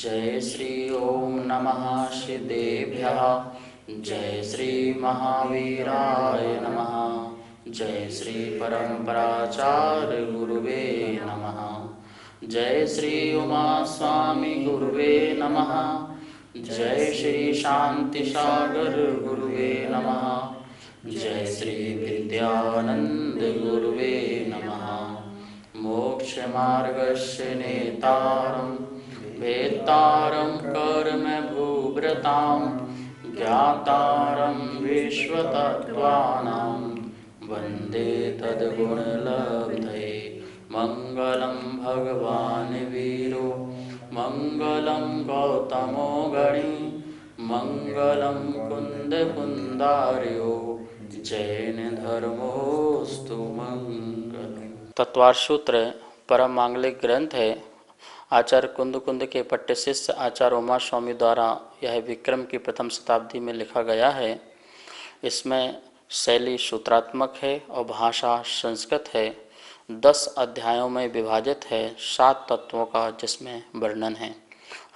जय श्री ओम नमः सिद्धेभ्यः। जय श्री महावीराय नमः। जय श्री परम्पराचार्य गुरुवे नमः। जय श्री उमा स्वामी गुरुवे नमः। जय श्री शांति सागर गुरुवे नमः। जय श्री विद्यानंद गुरुवे नमः। मोक्ष मार्गस्य नेतारं वेत्तारं कर्म भूभृतां ज्ञातारं विश्वतत्त्वानां वन्दे तद्गुणलब्धये। मङ्गलं भगवान् वीरो मङ्गलं गौतमो गणी मङ्गलं कुन्दकुन्दार्यो जैन धर्मोऽस्तु मङ्गलम्। तत्वार सूत्र परम मांगलिक ग्रंथ है। आचार्य कुंद कुंद के पट्ट शिष्य आचार्य उमा स्वामी द्वारा यह विक्रम की प्रथम शताब्दी में लिखा गया है। इसमें शैली सूत्रात्मक है और भाषा संस्कृत है। 10 अध्यायों में विभाजित है। 7 तत्वों का जिसमें वर्णन है।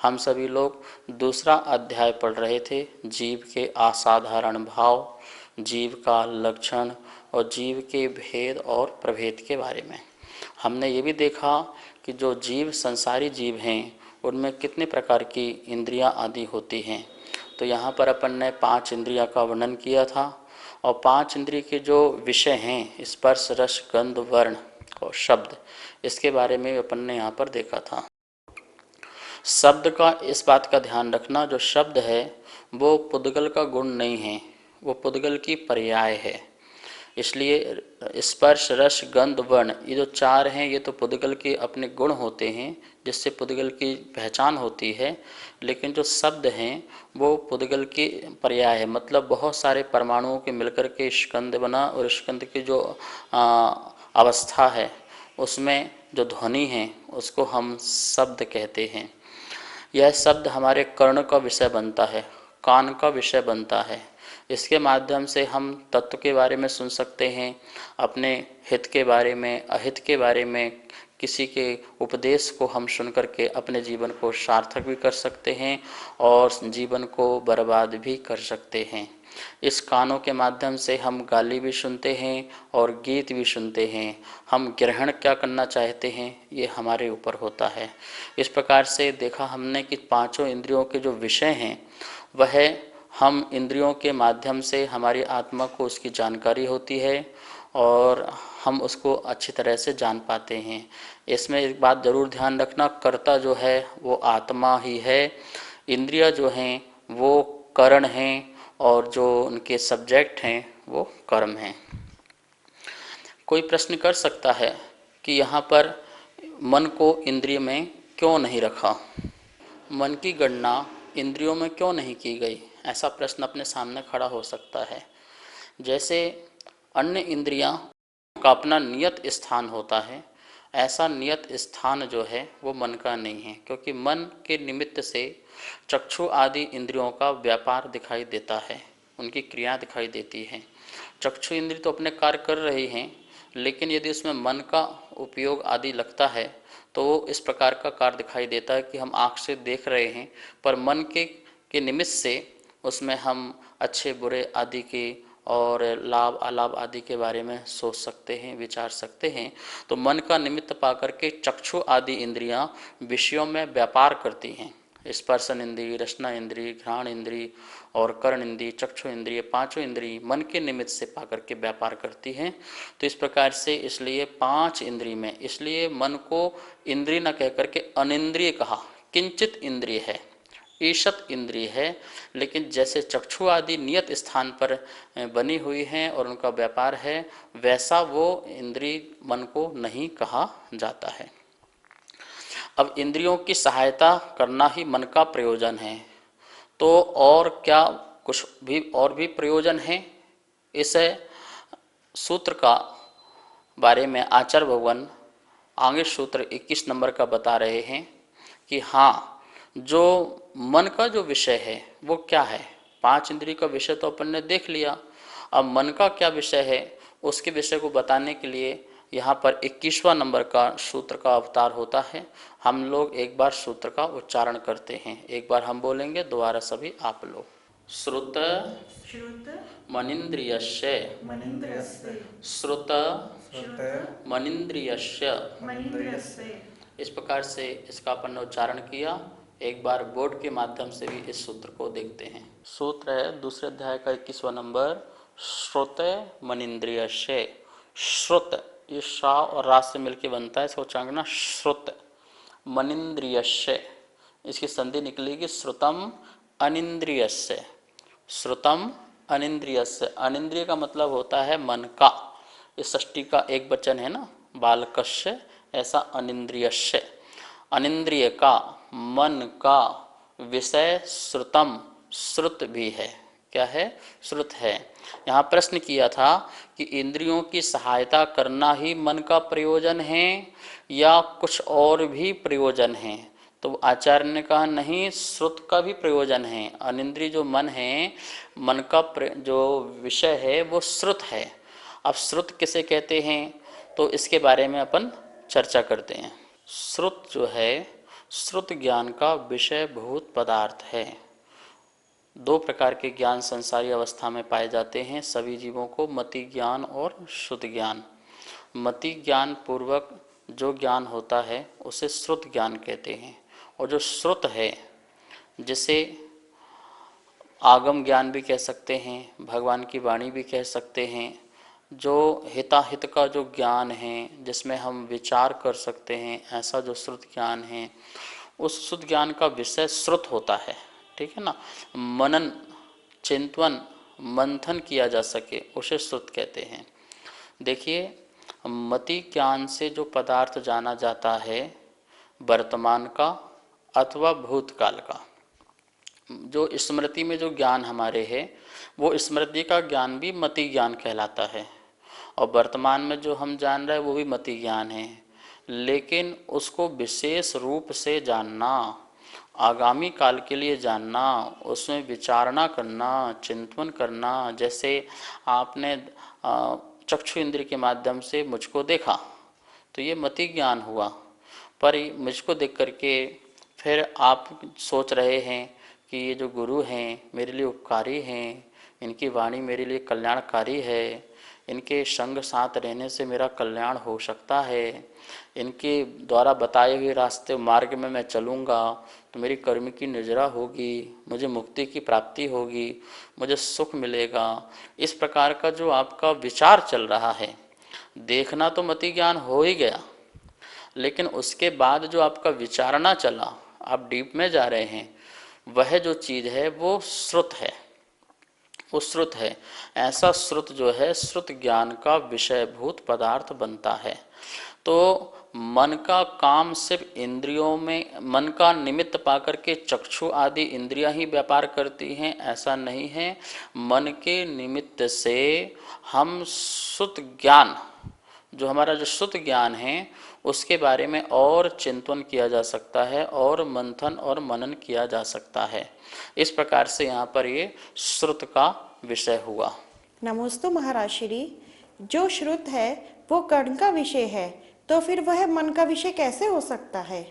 हम सभी लोग दूसरा अध्याय पढ़ रहे थे, जीव के असाधारण भाव, जीव का लक्षण और जीव के भेद और प्रभेद के बारे में। हमने ये भी देखा कि जो जीव संसारी जीव हैं उनमें कितने प्रकार की इंद्रियां आदि होती हैं। तो यहाँ पर अपन ने 5 इंद्रियां का वर्णन किया था और 5 इंद्रिय के जो विषय हैं स्पर्श रस गंध वर्ण और शब्द, इसके बारे में अपन ने यहाँ पर देखा था। शब्द का इस बात का ध्यान रखना, जो शब्द है वो पुद्गल का गुण नहीं है, वो पुद्गल की पर्याय है। इसलिए स्पर्श रस गंध वर्ण ये जो 4 हैं ये तो पुद्गल के अपने गुण होते हैं जिससे पुद्गल की पहचान होती है। लेकिन जो शब्द हैं वो पुद्गल की पर्याय है, मतलब बहुत सारे परमाणुओं के मिलकर के स्कंद बना और स्कंद की जो अवस्था है उसमें जो ध्वनि है उसको हम शब्द कहते हैं। यह शब्द हमारे कर्ण का विषय बनता है, कान का विषय बनता है। इसके माध्यम से हम तत्व के बारे में सुन सकते हैं, अपने हित के बारे में अहित के बारे में किसी के उपदेश को हम सुन करके अपने जीवन को सार्थक भी कर सकते हैं और जीवन को बर्बाद भी कर सकते हैं। इस कानों के माध्यम से हम गाली भी सुनते हैं और गीत भी सुनते हैं। हम ग्रहण क्या करना चाहते हैं ये हमारे ऊपर होता है। इस प्रकार से देखा हमने कि 5 इंद्रियों के जो विषय हैं वह हम इंद्रियों के माध्यम से हमारी आत्मा को उसकी जानकारी होती है और हम उसको अच्छी तरह से जान पाते हैं। इसमें एक बात ज़रूर ध्यान रखना, कर्ता जो है वो आत्मा ही है, इंद्रियां जो हैं वो करण हैं और जो उनके सब्जेक्ट हैं वो कर्म हैं। कोई प्रश्न कर सकता है कि यहाँ पर मन को इंद्रिय में क्यों नहीं रखा, मन की गणना इंद्रियों में क्यों नहीं की गई, ऐसा प्रश्न अपने सामने खड़ा हो सकता है। जैसे अन्य इंद्रियां का अपना नियत स्थान होता है, ऐसा नियत स्थान जो है वो मन का नहीं है, क्योंकि मन के निमित्त से चक्षु आदि इंद्रियों का व्यापार दिखाई देता है, उनकी क्रिया दिखाई देती है। चक्षु इंद्रिय तो अपने कार्य कर रही हैं, लेकिन यदि उसमें मन का उपयोग आदि लगता है तो वो इस प्रकार का कार्य दिखाई देता है कि हम आँख से देख रहे हैं पर मन के निमित्त से उसमें हम अच्छे बुरे आदि के और लाभ अलाभ आदि के बारे में सोच सकते हैं, विचार सकते हैं। तो मन का निमित्त पाकर के चक्षु आदि इंद्रियां विषयों में व्यापार करती हैं। स्पर्शन इंद्रिय, रसना इंद्रिय, घ्राण इंद्रिय और कर्ण इंद्रिय, चक्षु इंद्रिय, 5 इंद्रिय मन के निमित्त से पाकर के व्यापार करती हैं। तो इस प्रकार से इसलिए 5 इंद्रिय में, इसलिए मन को इंद्रिय न कह करके अनिंद्रिय कहा। किंचित इंद्रिय है, ईशत इंद्रिय है, लेकिन जैसे चक्षु आदि नियत स्थान पर बनी हुई हैं और उनका व्यापार है, वैसा वो इंद्रिय मन को नहीं कहा जाता है। अब इंद्रियों की सहायता करना ही मन का प्रयोजन है, तो और क्या कुछ भी और भी प्रयोजन है। इस सूत्र का बारे में आचार्य भगवान आगे सूत्र 21 नंबर का बता रहे हैं कि हाँ, जो मन का जो विषय है वो क्या है। 5 इंद्रिय का विषय तो अपन ने देख लिया, अब मन का क्या विषय है उसके विषय को बताने के लिए यहाँ पर 21वां नंबर का सूत्र का अवतार होता है। हम लोग एक बार सूत्र का उच्चारण करते हैं, एक बार हम बोलेंगे, दोबारा सभी आप लोग। श्रुत मनिन्द्रियस्य श्रुत मनिन्द्रियस्य। इस प्रकार से इसका अपन ने उच्चारण किया। एक बार बोर्ड के माध्यम से भी इस सूत्र को देखते हैं। सूत्र है दूसरे अध्याय का 21वां नंबर, श्रुत मनिन्द्रियस्य। श्रुत, ये शा और रा से मिलकर बनता है, इसका उच्चारण करना श्रुत मनिन्द्रियस्य। इसकी संधि निकलेगी श्रुतम अनिन्द्रियस्य। श्रुतम अनिन्द्रियस्य, अनिन्द्रिय का मतलब होता है मन का। इस षष्ठी का एक वचन है ना, बालकस्य, ऐसा अनिन्द्रियस्य। अनिन्द्रिय का, मन का विषय श्रुतम, श्रुत भी है। क्या है? श्रुत है। यहाँ प्रश्न किया था कि इंद्रियों की सहायता करना ही मन का प्रयोजन है या कुछ और भी प्रयोजन है? तो आचार्य ने कहा नहीं, श्रुत का भी प्रयोजन है। अनिंद्रिय जो मन है, मन का जो विषय है वो श्रुत है। अब श्रुत किसे कहते हैं तो इसके बारे में अपन चर्चा करते हैं। श्रुत जो है, श्रुत ज्ञान का विषय भूत पदार्थ है। दो प्रकार के ज्ञान संसारी अवस्था में पाए जाते हैं सभी जीवों को, मति ज्ञान और शुद्ध ज्ञान। मति ज्ञान पूर्वक जो ज्ञान होता है उसे श्रुत ज्ञान कहते हैं। और जो श्रुत है, जिसे आगम ज्ञान भी कह सकते हैं, भगवान की वाणी भी कह सकते हैं, जो हिताहित का जो ज्ञान है जिसमें हम विचार कर सकते हैं, ऐसा जो श्रुत ज्ञान है, उस श्रुत ज्ञान का विषय श्रुत होता है। ठीक है ना? मनन, चिंतन, मंथन किया जा सके उसे श्रुत कहते हैं। देखिए, मति ज्ञान से जो पदार्थ जाना जाता है वर्तमान का अथवा भूतकाल का, जो स्मृति में जो ज्ञान हमारे है वो स्मृति का ज्ञान भी मति ज्ञान कहलाता है। और वर्तमान में जो हम जान रहे हैं वो भी मति ज्ञान है, लेकिन उसको विशेष रूप से जानना, आगामी काल के लिए जानना, उसमें विचारणा करना, चिंतन करना। जैसे आपने चक्षु इंद्रिय के माध्यम से मुझको देखा तो ये मति ज्ञान हुआ, पर मुझको देख करके फिर आप सोच रहे हैं कि ये जो गुरु हैं मेरे लिए उपकारी हैं, इनकी वाणी मेरे लिए कल्याणकारी है, इनके संग साथ रहने से मेरा कल्याण हो सकता है, इनके द्वारा बताए हुए रास्ते मार्ग में मैं चलूँगा तो मेरी कर्म की निजरा होगी, मुझे मुक्ति की प्राप्ति होगी, मुझे सुख मिलेगा। इस प्रकार का जो आपका विचार चल रहा है, देखना तो मति ज्ञान हो ही गया, लेकिन उसके बाद जो आपका विचारना चला, आप डीप में जा रहे हैं, वह जो चीज़ है वो श्रुत है, वो श्रुत है। ऐसा श्रुत जो है श्रुत ज्ञान का विषयभूत पदार्थ बनता है। तो मन का काम सिर्फ इंद्रियों में, मन का निमित्त पाकर के चक्षु आदि इंद्रियां ही व्यापार करती हैं, ऐसा नहीं है। मन के निमित्त से हम श्रुत ज्ञान, जो हमारा जो शुद्ध ज्ञान है उसके बारे में और चिंतन किया जा सकता है और मंथन और मनन किया जा सकता है। इस प्रकार से यहाँ पर ये श्रुत का विषय हुआ। नमोस्तु महाराज श्री, जो श्रुत है वो कर्ण का विषय है, तो फिर वह मन का विषय कैसे हो सकता है?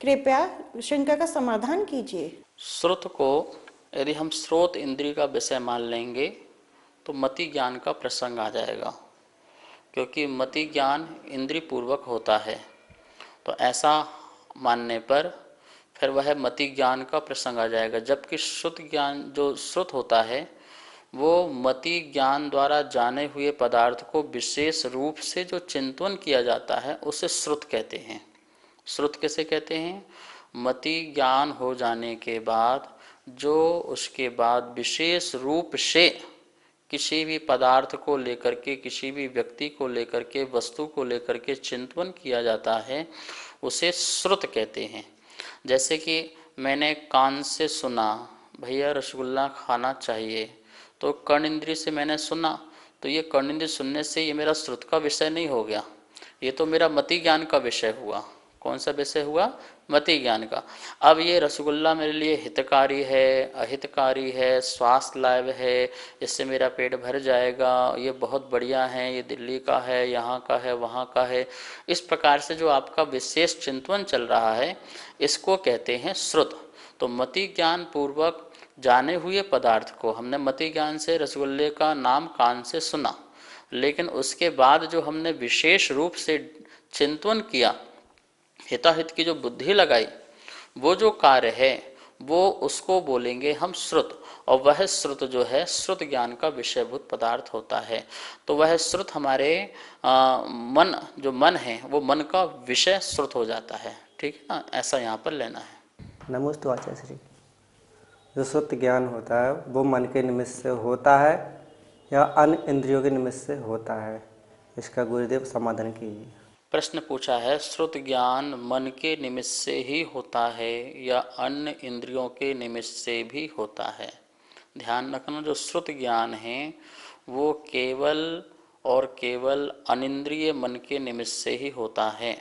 कृपया शंका का समाधान कीजिए। श्रुत को यदि हम स्रोत इंद्रिय का विषय मान लेंगे तो मति ज्ञान का प्रसंग आ जाएगा, क्योंकि मति ज्ञान इंद्रिय पूर्वक होता है। तो ऐसा मानने पर फिर वह मति ज्ञान का प्रसंग आ जाएगा, जबकि श्रुत ज्ञान जो श्रुत होता है वो मति ज्ञान द्वारा जाने हुए पदार्थ को विशेष रूप से जो चिंतन किया जाता है उसे श्रुत कहते हैं। श्रुत किसे कहते हैं? मति ज्ञान हो जाने के बाद जो उसके बाद विशेष रूप से किसी भी पदार्थ को लेकर के, किसी भी व्यक्ति को लेकर के, वस्तु को लेकर के चिंतन किया जाता है उसे श्रुत कहते हैं। जैसे कि मैंने कान से सुना भैया रसगुल्ला खाना चाहिए, तो कर्ण इंद्रिय से मैंने सुना, तो ये कर्ण इंद्रिय सुनने से ये मेरा श्रुत का विषय नहीं हो गया, ये तो मेरा मति ज्ञान का विषय हुआ। कौन सा विषय हुआ? मति ज्ञान का। अब ये रसगुल्ला मेरे लिए हितकारी है, अहितकारी है, स्वास्थ्य लाभ है, इससे मेरा पेट भर जाएगा, ये बहुत बढ़िया है, ये दिल्ली का है, यहाँ का है, वहाँ का है, इस प्रकार से जो आपका विशेष चिंतन चल रहा है, इसको कहते हैं श्रुत। तो मति ज्ञान पूर्वक जाने हुए पदार्थ को, हमने मति ज्ञान से रसगुल्ले का नाम कान से सुना, लेकिन उसके बाद जो हमने विशेष रूप से चिंतन किया, हिताहित की जो बुद्धि लगाई, वो जो कार्य है वो उसको बोलेंगे हम श्रुत। और वह श्रुत जो है श्रुत ज्ञान का विषयभूत पदार्थ होता है। तो वह श्रुत हमारे मन, जो मन है वो मन का विषय श्रुत हो जाता है। ठीक है ना, ऐसा यहाँ पर लेना है। नमोस्तु आचार्य श्री। जो श्रुत ज्ञान होता है वो मन के निमित्त से होता है या अन्य इंद्रियों के निमित्त से होता है? इसका गुरुदेव समाधान कीजिए। प्रश्न पूछा है, श्रुत ज्ञान मन के निमित्त से ही होता है या अन्य इंद्रियों के निमित्त से भी होता है? ध्यान रखना, जो श्रुत ज्ञान है वो केवल और केवल अनिंद्रिय मन के निमित्त से ही होता है,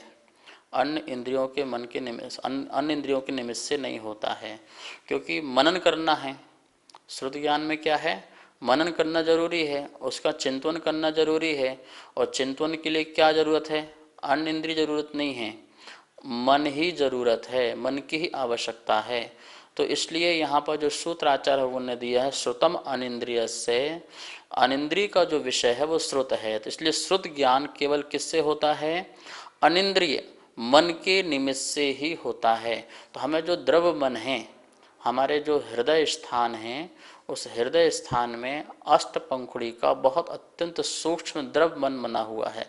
अन्य इंद्रियों के मन के निमित्त, अन्य इंद्रियों के निमित्त से नहीं होता है। क्योंकि मनन करना है, श्रुत ज्ञान में क्या है? मनन करना जरूरी है, उसका चिंतन करना जरूरी है। और चिंतन के लिए क्या जरूरत है? अन्य इंद्रिय जरूरत नहीं है, मन ही जरूरत है, मन की ही आवश्यकता है। तो इसलिए यहाँ पर जो सूत्राचार्य उन्होंने दिया है, श्रुतम अनिंद्रिय से, अनिंद्रिय का जो विषय है वो श्रुत है। तो इसलिए श्रुत ज्ञान केवल किससे होता है? अनिंद्रिय मन के निमित्त से ही होता है। तो हमें जो द्रव्य मन है, हमारे जो हृदय स्थान है, उस हृदय स्थान में अष्टपंखुड़ी का बहुत अत्यंत सूक्ष्म द्रव्य मन बना हुआ है।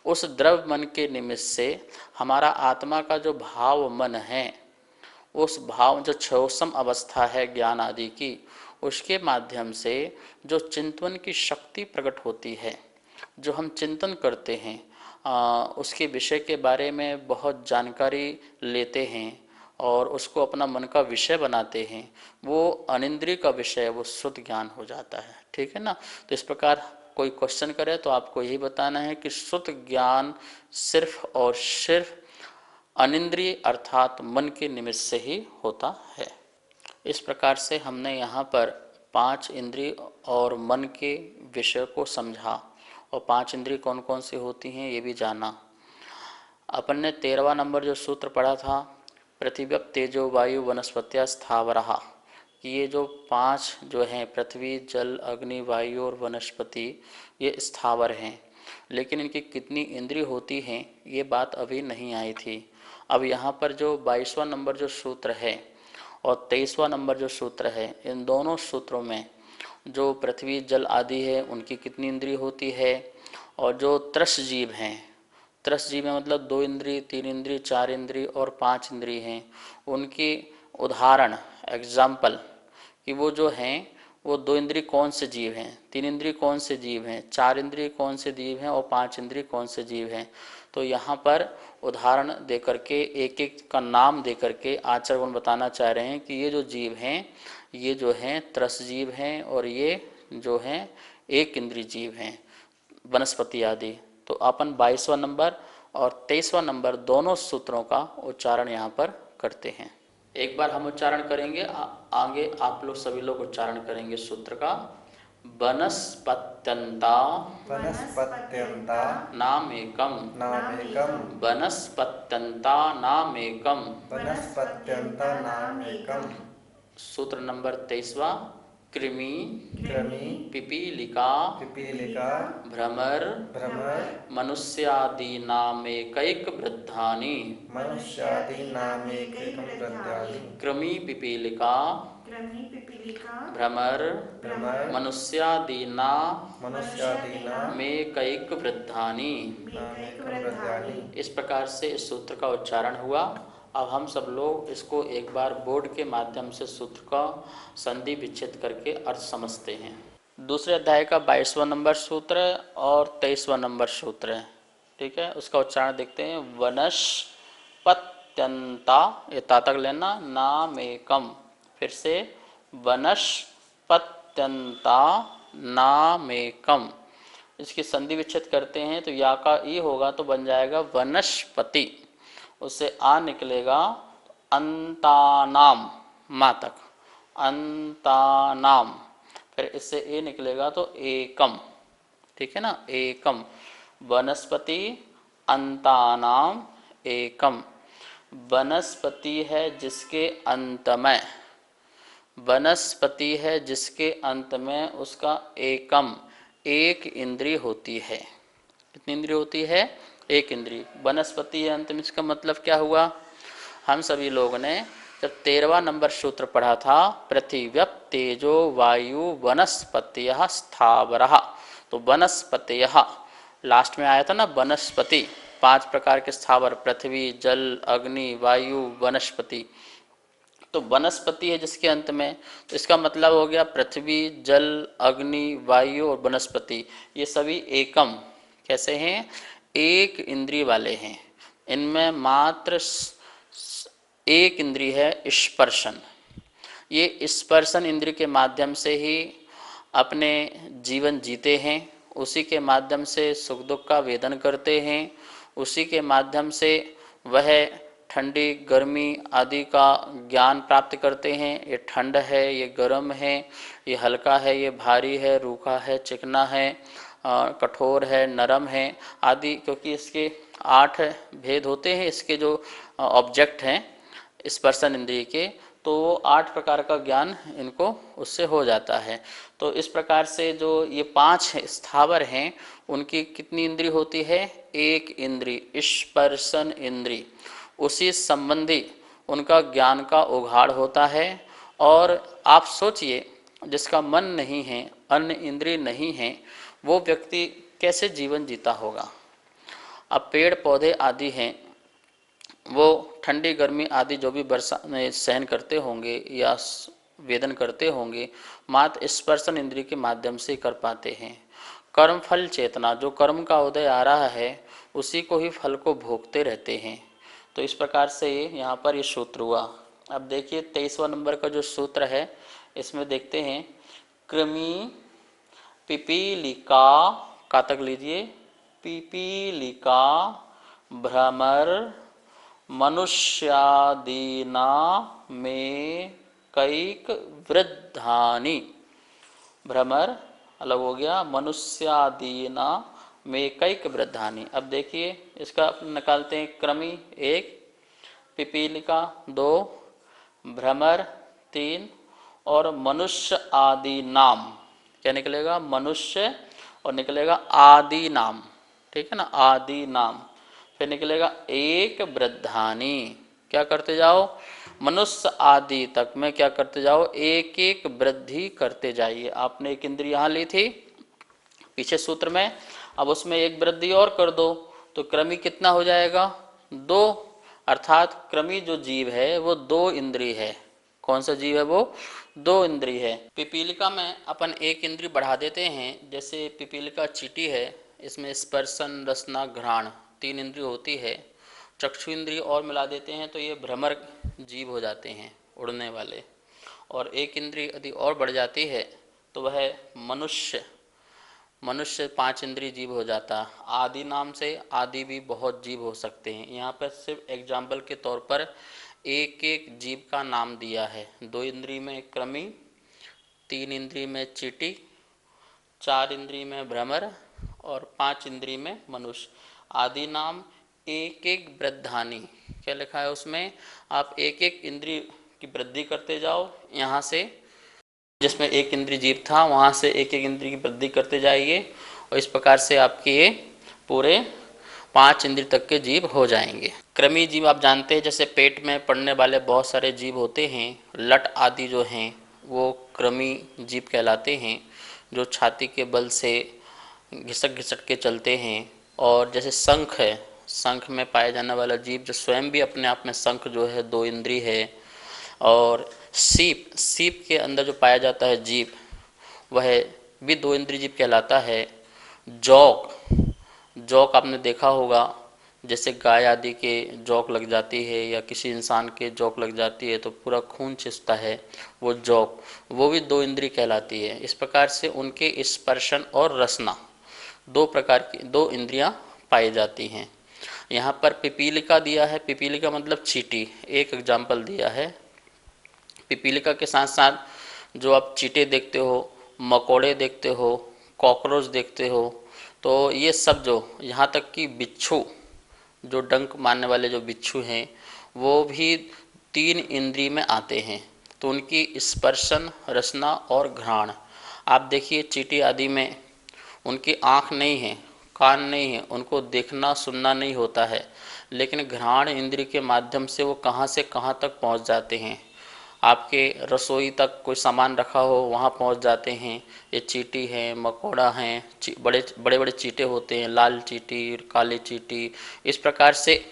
उस द्रव्य मन के निमित्त से हमारा आत्मा का जो भाव मन है, उस भाव जो क्षोसम अवस्था है ज्ञान आदि की, उसके माध्यम से जो चिंतन की शक्ति प्रकट होती है, जो हम चिंतन करते हैं, उसके विषय के बारे में बहुत जानकारी लेते हैं और उसको अपना मन का विषय बनाते हैं, वो अनिंद्रिय का विषय वो श्रुत ज्ञान हो जाता है। ठीक है ना। तो इस प्रकार कोई क्वेश्चन करे तो आपको यही बताना है कि श्रुत ज्ञान सिर्फ और सिर्फ अनिंद्रिय अर्थात मन के निमित्त से ही होता है। इस प्रकार से हमने यहाँ पर 5 इंद्रिय और मन के विषय को समझा और 5 इंद्रिय कौन कौन सी होती हैं ये भी जाना। अपन ने 13वां नंबर जो सूत्र पढ़ा था, पृथिव्यप तेजो वायु वनस्पत्या स्थावरः, कि ये जो 5 जो हैं, पृथ्वी जल अग्नि वायु और वनस्पति, ये स्थावर हैं। लेकिन इनकी कितनी इंद्रिय होती हैं ये बात अभी नहीं आई थी। अब यहाँ पर जो 22वां नंबर जो सूत्र है और 23वां नंबर जो सूत्र है, इन दोनों सूत्रों में जो पृथ्वी जल आदि है उनकी कितनी इंद्रिय होती है, और जो त्रस जीव हैं, त्रस जीव में मतलब 2 इंद्रिय 3 इंद्रिय 4 इंद्रिय और 5 इंद्रिय हैं, उनकी उदाहरण एग्जाम्पल कि वो जो हैं वो 2 इंद्रिय कौन से जीव हैं, 3 इंद्रिय कौन से जीव हैं, 4 इंद्रिय कौन से जीव हैं और 5 इंद्रिय कौन से जीव हैं। तो यहाँ पर उदाहरण दे करके एक एक का नाम दे करके आचार्यगण बताना चाह रहे हैं कि ये जो जीव हैं ये जो हैं त्रस जीव हैं और ये जो हैं एक इंद्रिय जीव हैं, वनस्पति आदि। तो अपन 22वां नंबर और 23वां नंबर दोनों सूत्रों का उच्चारण यहाँ पर करते हैं। एक बार हम उच्चारण करेंगे, आगे आप लोग सभी लोग उच्चारण करेंगे सूत्र का। वनस्पत्यंता वनस्पत्यंता नामेकम, नामेकम, वनस्पत्यंता नामेकम। वनस्पत्यंता नामेकम। सूत्र नंबर 23वां, कृमि कृमि पिपीलिका पिपीलिका भ्रमर भ्रमर मनुष्यादीनामेकैक वृद्धानि। मनुष्यादीनामेकैकं वृद्धानि। कृमि पिपीलिका भ्रमर भ्रमर मनुष्यादीना मनुष्यादीनामेकैकं मेकैक वृद्धानि। वृद्धानि। इस प्रकार से इस सूत्र का उच्चारण हुआ। अब हम सब लोग इसको एक बार बोर्ड के माध्यम से सूत्र का संधि विच्छेद करके अर्थ समझते हैं। दूसरे अध्याय का 22वां नंबर सूत्र और 23वां नंबर सूत्र है। ठीक है, उसका उच्चारण देखते हैं। वनस्पत्यंता, ये तातक लेना, नामेकम, फिर से वनस्पत्यंता नामेकम। इसकी संधि विच्छेद करते हैं तो या का ई होगा तो बन जाएगा वनस्पति, उससे आ निकलेगा अंतानाम, मा तक, अंतानाम। फिर इससे ए निकलेगा तो एकम, ठीक है ना, एकम। वनस्पति अंतानाम एकम। वनस्पति है जिसके अंत में, वनस्पति है जिसके अंत में उसका एकम, एक इंद्री होती है। कितनी इंद्री होती है? एक इंद्री। वनस्पति है अंत में, इसका मतलब क्या हुआ? हम सभी लोगों ने जब 13वां नंबर सूत्र पढ़ा था, पृथिव्यप तेजो वायु वनस्पतयः स्थावरः, तो वनस्पतयः लास्ट में आया था ना, वनस्पति 5 प्रकार के स्थावर, पृथ्वी, जल, अग्नि, वायु, वनस्पति। तो वनस्पति है जिसके अंत में, तो इसका मतलब हो गया पृथ्वी, जल, अग्नि, वायु और वनस्पति, ये सभी एकम कैसे हैं? एक इंद्रिय वाले हैं। इनमें मात्र एक इंद्रिय है स्पर्शन। ये स्पर्शन इंद्रिय के माध्यम से ही अपने जीवन जीते हैं, उसी के माध्यम से सुख दुख का वेदन करते हैं, उसी के माध्यम से वह ठंडी गर्मी आदि का ज्ञान प्राप्त करते हैं। ये ठंड है, ये गर्म है, ये हल्का है, ये भारी है, रूखा है, चिकना है, कठोर है, नरम है आदि, क्योंकि इसके 8 भेद होते हैं, इसके जो ऑब्जेक्ट हैं स्पर्शन इंद्रिय के, तो 8 प्रकार का ज्ञान इनको उससे हो जाता है। तो इस प्रकार से जो ये 5 स्थावर हैं उनकी कितनी इंद्रिय होती है? एक इंद्रिय, स्पर्शन इंद्रिय, उसी संबंधी उनका ज्ञान का उघाड़ होता है। और आप सोचिए, जिसका मन नहीं है, अन्य इंद्रिय नहीं है, वो व्यक्ति कैसे जीवन जीता होगा? अब पेड़ पौधे आदि हैं, वो ठंडी गर्मी आदि जो भी वर्षा में सहन करते होंगे या वेदन करते होंगे, मात्र स्पर्शन इंद्रिय के माध्यम से कर पाते हैं। कर्म फल चेतना, जो कर्म का उदय आ रहा है उसी को ही फल को भोगते रहते हैं। तो इस प्रकार से यहाँ पर ये सूत्र हुआ। अब देखिए 23वां नंबर का जो सूत्र है, इसमें देखते हैं कृमि पिपीलिका, का तक लीजिए, पिपीलिका भ्रमर मनुष्यादीना में कैक वृद्धानि, भ्रमर अलग हो गया, मनुष्यादीना में कैक वृद्धानि। अब देखिए इसका निकालते हैं, क्रमी 1, पिपीलिका 2, भ्रमर 3 और मनुष्य आदि नाम, क्या निकलेगा? मनुष्य और निकलेगा आदि नाम, ठीक है ना, आदि नाम। फिर निकलेगा एक वृद्धानी, क्या करते जाओ? मनुष्य आदि तक में क्या करते जाओ? एक एक वृद्धि करते जाइए। आपने एक इंद्रिय यहाँ ली थी पीछे सूत्र में, अब उसमें एक वृद्धि और कर दो, तो क्रमी कितना हो जाएगा? 2, अर्थात क्रमी जो जीव है वो 2 इंद्रिय है। कौन सा जीव है वो? 2 इंद्रिय है। पिपीलिका में अपन एक इंद्रिय बढ़ा देते हैं, जैसे पिपीलिका चींटी है, इसमें स्पर्शन रसना घ्राण 3 इंद्रिय होती है। चक्षु इंद्रिय और मिला देते हैं तो ये भ्रमर जीव हो जाते हैं, उड़ने वाले। और एक इंद्रिय यदि और बढ़ जाती है तो वह मनुष्य 5 इंद्रिय जीव हो जाता। आदि नाम से आदि भी बहुत जीव हो सकते हैं। यहाँ पर सिर्फ एग्जाम्पल के तौर पर एक एक जीव का नाम दिया है। 2 इंद्रिय में क्रमी, 3 इंद्रिय में चींटी, 4 इंद्रिय में भ्रमर और 5 इंद्रिय में मनुष्य। आदि नाम एक एक वृद्धानी, क्या लिखा है उसमें? आप एक एक इंद्रिय की वृद्धि करते जाओ, यहाँ से जिसमें एक इंद्रिय जीव था वहाँ से एक एक इंद्रिय की वृद्धि करते जाइए, और इस प्रकार से आपके ये पूरे 5 इंद्रिय तक के जीव हो जाएंगे। क्रमी जीव आप जानते हैं, जैसे पेट में पड़ने वाले बहुत सारे जीव होते हैं, लट आदि जो हैं वो क्रमी जीव कहलाते हैं, जो छाती के बल से घिसक घिसक के चलते हैं। और जैसे शंख है, शंख में पाया जाने वाला जीव जो स्वयं भी अपने आप में शंख जो है 2 इंद्रिय है। और सीप के अंदर जो पाया जाता है जीव, वह भी 2 इंद्रिय जीव कहलाता है। जौक आपने देखा होगा, जैसे गाय आदि के जौक लग जाती है या किसी इंसान के जौक लग जाती है तो पूरा खून चूसता है, वो जौक, वो भी 2 इंद्रिय कहलाती है। इस प्रकार से उनके स्पर्शन और रसना 2 प्रकार की 2 इंद्रियां पाई जाती हैं। यहाँ पर पिपीलिका दिया है, पिपीलिका मतलब चींटी, एक एग्जाम्पल दिया है। पिपीलिका के साथ साथ जो आप चींटे देखते हो, मकोड़े देखते हो, कॉकरोच देखते हो, तो ये सब जो, यहाँ तक कि बिच्छू, जो डंक मारने वाले जो बिच्छू हैं, वो भी 3 इंद्रिय में आते हैं। तो उनकी स्पर्शन, रसना और घ्राण, आप देखिए चींटी आदि में उनकी आँख नहीं है, कान नहीं है, उनको देखना सुनना नहीं होता है, लेकिन घ्राण इंद्रिय के माध्यम से वो कहाँ से कहाँ तक पहुँच जाते हैं। आपके रसोई तक कोई सामान रखा हो वहाँ पहुँच जाते हैं। ये चींटी हैं, मकोड़ा हैं, बड़े बड़े बड़े चींटे होते हैं, लाल चींटी, काली चींटी, इस प्रकार से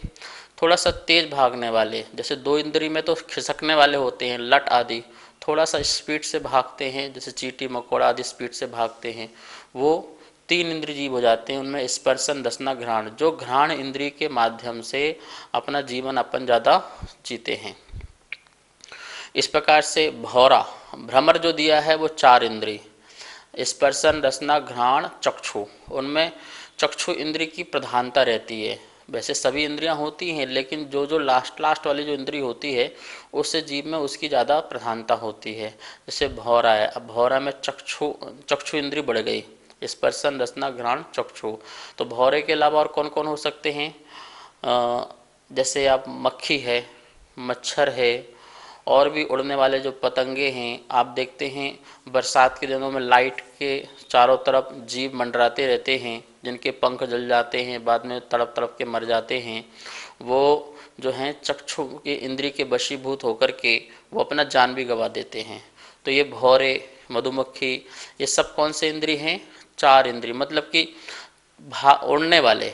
थोड़ा सा तेज भागने वाले, जैसे 2 इंद्रिय में तो खिसकने वाले होते हैं, लट आदि, थोड़ा सा स्पीड से भागते हैं, जैसे चींटी मकोड़ा आदि स्पीड से भागते हैं, वो 3 इंद्रिय जीव हो जाते हैं। उनमें स्पर्शन, रसना, घ्राण, जो घ्राण इंद्रिय के माध्यम से अपना जीवन अपन ज़्यादा जीते हैं। इस प्रकार से भौरा, भ्रमर जो दिया है वो 4 इंद्रिय, स्पर्शन, रसना, घ्राण, चक्षु, उनमें चक्षु इंद्रिय की प्रधानता रहती है। वैसे सभी इंद्रियां होती हैं, लेकिन जो जो लास्ट वाली जो इंद्रिय होती है उससे जीव में उसकी ज़्यादा प्रधानता होती है। जैसे भौरा है, अब भौरा में चक्षु इंद्रिय बढ़ गई, स्पर्शन, रसना, घ्राण, चक्षु। तो भौरे के अलावा और कौन कौन हो सकते हैं? जैसे आप मक्खी है, मच्छर है, और भी उड़ने वाले जो पतंगे हैं। आप देखते हैं बरसात के दिनों में लाइट के चारों तरफ जीव मंडराते रहते हैं, जिनके पंख जल जाते हैं, बाद में तड़प तड़प के मर जाते हैं। वो जो हैं चक्षु के इंद्रिय के वशीभूत होकर के वो अपना जान भी गंवा देते हैं। तो ये भौरे, मधुमक्खी, ये सब कौन से इंद्रिय हैं? 4 इंद्रिय। मतलब कि उड़ने वाले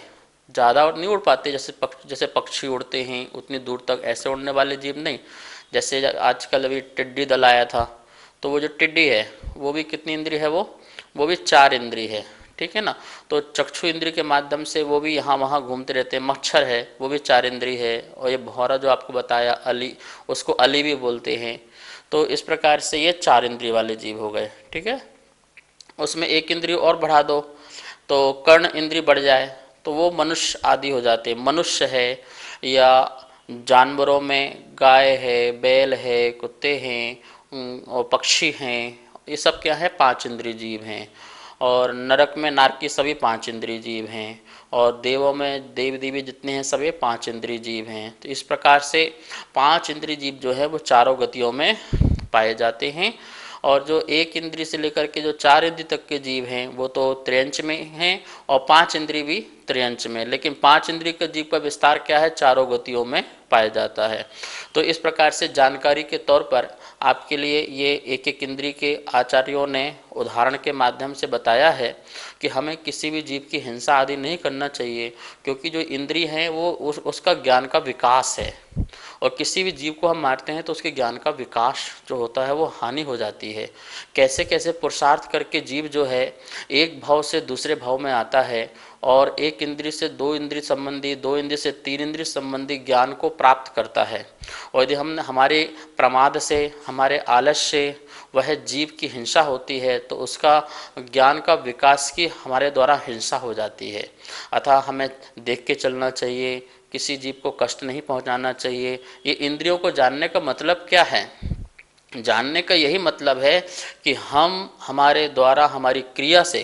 ज़्यादा नहीं उड़ पाते, जैसे पक्षी उड़ते हैं उतनी दूर तक, ऐसे उड़ने वाले जीव नहीं। जैसे आजकल अभी टिड्डी दल आया था, तो वो जो टिड्डी है वो भी कितनी इंद्रिय है? वो भी 4 इंद्रिय है, ठीक है ना। तो चक्षु इंद्रिय के माध्यम से वो भी यहाँ वहाँ घूमते रहते हैं। मच्छर है, वो भी 4 इंद्रिय है। और ये भौरा जो आपको बताया, अली, उसको अली भी बोलते हैं। तो इस प्रकार से ये 4 इंद्रिय वाले जीव हो गए, ठीक है। उसमें 1 इंद्रिय और बढ़ा दो तो कर्ण इंद्रिय बढ़ जाए, तो वो मनुष्य आदि हो जाते। मनुष्य है या जानवरों में गाय है, बैल है, कुत्ते हैं और पक्षी हैं, ये सब क्या है? 5 इंद्रिय जीव हैं। और नरक में नारकी सभी 5 इंद्रिय जीव हैं। और देवों में देव देवी जितने हैं सभी 5 इंद्रिय जीव हैं। तो इस प्रकार से 5 इंद्रिय जीव जो है वो चारों गतियों में पाए जाते हैं। और जो 1 इंद्रिय से लेकर के जो 4 इंद्रिय तक के जीव हैं वो तो त्रयंच में हैं, और 5 इंद्रिय भी त्रयंच में। लेकिन 5 इंद्रिय का जीव का विस्तार क्या है? चारों गतियों में पाया जाता है। तो इस प्रकार से जानकारी के तौर पर आपके लिए ये 1 इंद्रिय के आचार्यों ने उदाहरण के माध्यम से बताया है कि हमें किसी भी जीव की हिंसा आदि नहीं करना चाहिए, क्योंकि जो इंद्रिय हैं वो उसका ज्ञान का विकास है। और किसी भी जीव को हम मारते हैं तो उसके ज्ञान का विकास जो होता है वो हानि हो जाती है। कैसे कैसे पुरुषार्थ करके जीव जो है एक भाव से दूसरे भाव में आता है, और 1 इंद्रिय से 2 इंद्रिय संबंधी, 2 इंद्रिय से 3 इंद्रिय संबंधी ज्ञान को प्राप्त करता है। और यदि हम हमारे प्रमाद से, हमारे आलस्य से वह जीव की हिंसा होती है तो उसका ज्ञान का विकास की हमारे द्वारा हिंसा हो जाती है। अतः हमें देख के चलना चाहिए, किसी जीव को कष्ट नहीं पहुंचाना चाहिए। ये इंद्रियों को जानने का मतलब क्या है? जानने का यही मतलब है कि हम हमारे द्वारा हमारी क्रिया से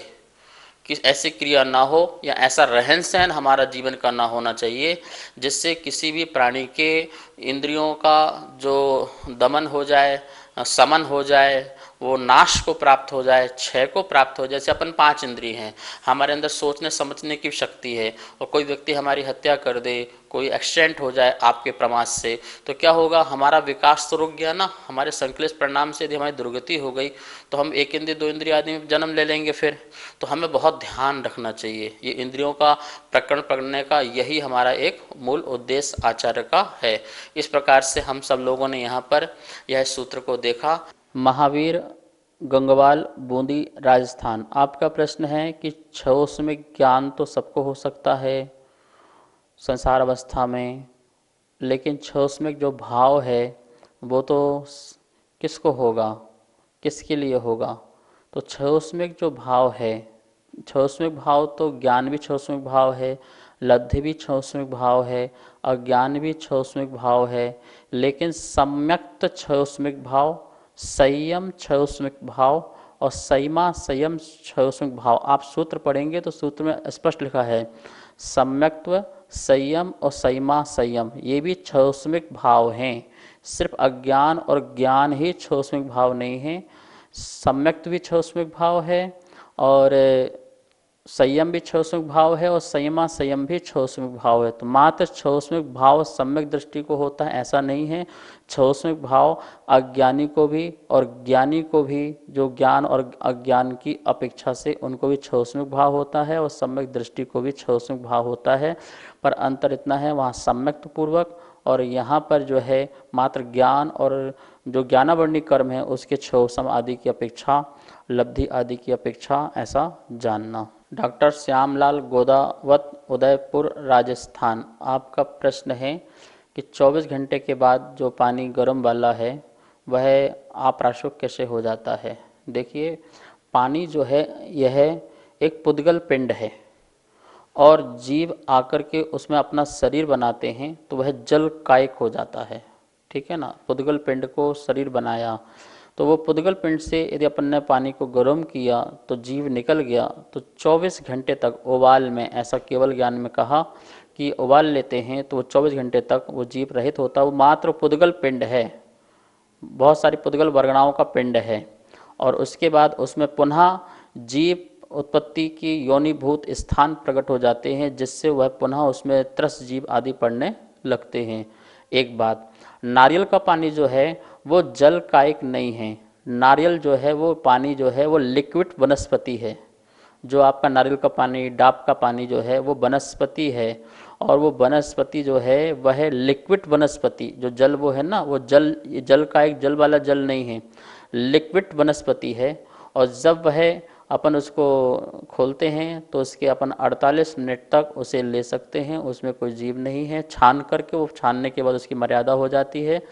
कि ऐसी क्रिया ना हो या ऐसा रहन सहन हमारा जीवन का ना होना चाहिए जिससे किसी भी प्राणी के इंद्रियों का जो दमन हो जाए, समन हो जाए, वो नाश को प्राप्त हो जाए, क्षय को प्राप्त हो जाए। जैसे अपन 5 इंद्रिय हैं, हमारे अंदर सोचने समझने की शक्ति है, और कोई व्यक्ति हमारी हत्या कर दे, कोई एक्सीडेंट हो जाए आपके प्रमाद से, तो क्या होगा? हमारा विकास तो रुक गया ना। हमारे संकलित परिणाम से यदि हमारी दुर्गति हो गई तो हम 1 इंद्रिय 2 इंद्रिय आदि में जन्म ले लेंगे फिर। तो हमें बहुत ध्यान रखना चाहिए। ये इंद्रियों का प्रकरण पढ़ने का यही हमारा एक मूल उद्देश्य आचार्य का है। इस प्रकार से हम सब लोगों ने यहाँ पर यह सूत्र को देखा। महावीर, गंगवाल, बूंदी, राजस्थान। आपका प्रश्न है कि क्षयोस्मिक ज्ञान तो सबको हो सकता है संसार अवस्था में, लेकिन क्षयोस्मिक जो भाव है वो तो किसको होगा, किसके लिए होगा? तो क्षयोस्मिक जो भाव है, क्षयोस्मिक भाव तो ज्ञान भी क्षयोस्मिक भाव है, लब्धि भी छौस्मिक भाव है, अज्ञान भी छौस्मिक भाव है, लेकिन सम्यक्त छौस्मिक भाव, संयम छौस्मिक भाव और संयमा संयम छौस्मिक भाव। आप सूत्र पढ़ेंगे तो सूत्र में स्पष्ट लिखा है सम्यक्त्व, संयम और संयमा संयम, ये भी छौस्मिक भाव हैं। सिर्फ अज्ञान और ज्ञान ही छौस्मिक भाव नहीं है, सम्यक्त्व भी छौस्मिक भाव है और संयम भी छौस्मिक भाव है और संयमा संयम भी छौस्मिक भाव है। तो मात्र छौस्मिक भाव सम्यक दृष्टि को होता है ऐसा नहीं है, छौस्मिक भाव अज्ञानी को भी और ज्ञानी को भी, जो ज्ञान और अज्ञान की अपेक्षा से उनको भी छौस्मिक भाव होता है और सम्यक दृष्टि को भी छौस्मिक भाव होता है। पर अंतर इतना है, वहाँ सम्यक्त पूर्वक और यहाँ पर जो है मात्र ज्ञान और जो ज्ञानावर्णी कर्म है उसके छौसम आदि की अपेक्षा, लब्धि आदि की अपेक्षा ऐसा जानना। डॉक्टर श्यामलाल गोदावत, उदयपुर राजस्थान, आपका प्रश्न है कि 24 घंटे के बाद जो पानी गर्म वाला है वह अप्राशुक कैसे हो जाता है। देखिए, पानी जो है यह एक पुद्गल पिंड है और जीव आकर के उसमें अपना शरीर बनाते हैं तो वह जल कायक हो जाता है, ठीक है ना। पुद्गल पिंड को शरीर बनाया तो वो पुद्गल पिंड से यदि अपन ने पानी को गर्म किया तो जीव निकल गया, तो 24 घंटे तक उबाल में, ऐसा केवल ज्ञान में कहा कि उबाल लेते हैं तो वो 24 घंटे तक वो जीव रहित होता है। वो मात्र पुद्गल पिंड है, बहुत सारी पुद्गल वर्गणाओं का पिंड है और उसके बाद उसमें पुनः जीव उत्पत्ति की योनिभूत स्थान प्रकट हो जाते हैं, जिससे वह पुनः उसमें त्रस जीव आदि पड़ने लगते हैं। एक बात, नारियल का पानी जो है वो जल कायिक नहीं है, नारियल जो है वो पानी जो है वो लिक्विड वनस्पति है। जो आपका नारियल का पानी, डाब का पानी जो है वो वनस्पति है और वो वनस्पति जो है वह लिक्विड वनस्पति, जो जल वो है ना, वो जल कायिक, जल वाला जल नहीं है, लिक्विड वनस्पति है। और जब वह अपन उसको खोलते हैं तो उसके अपन 48 मिनट तक उसे ले सकते हैं, उसमें कोई जीव नहीं है। छान करके, वो छानने के बाद उसकी मर्यादा हो जाती है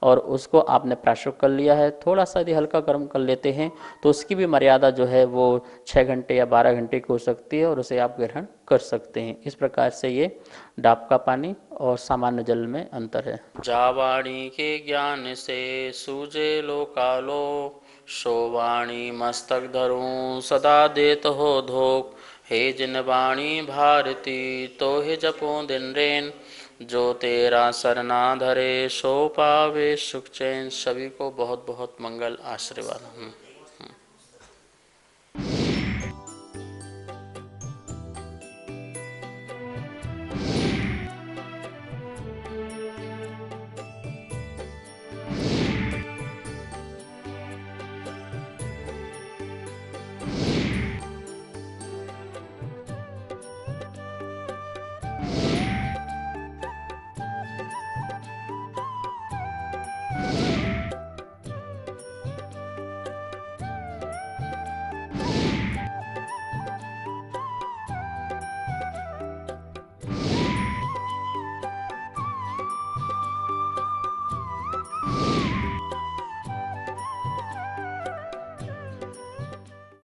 और उसको आपने प्राशुक कर लिया है, थोड़ा सा यदि हल्का गर्म कर लेते हैं तो उसकी भी मर्यादा जो है वो 6 घंटे या 12 घंटे की हो सकती है और उसे आप ग्रहण कर सकते हैं। इस प्रकार से ये डाब का पानी और सामान्य जल में अंतर है। जावाणी के ज्ञान से सूझे लोकालो, शोवाणी मस्तक धरूं सदा देत हो धोख, हे जिन वाणी भारती तो हे जपो दिन रेन, जो तेरा सरना धरे सो पावे सुख चैन। सभी को बहुत बहुत मंगल आशीर्वाद।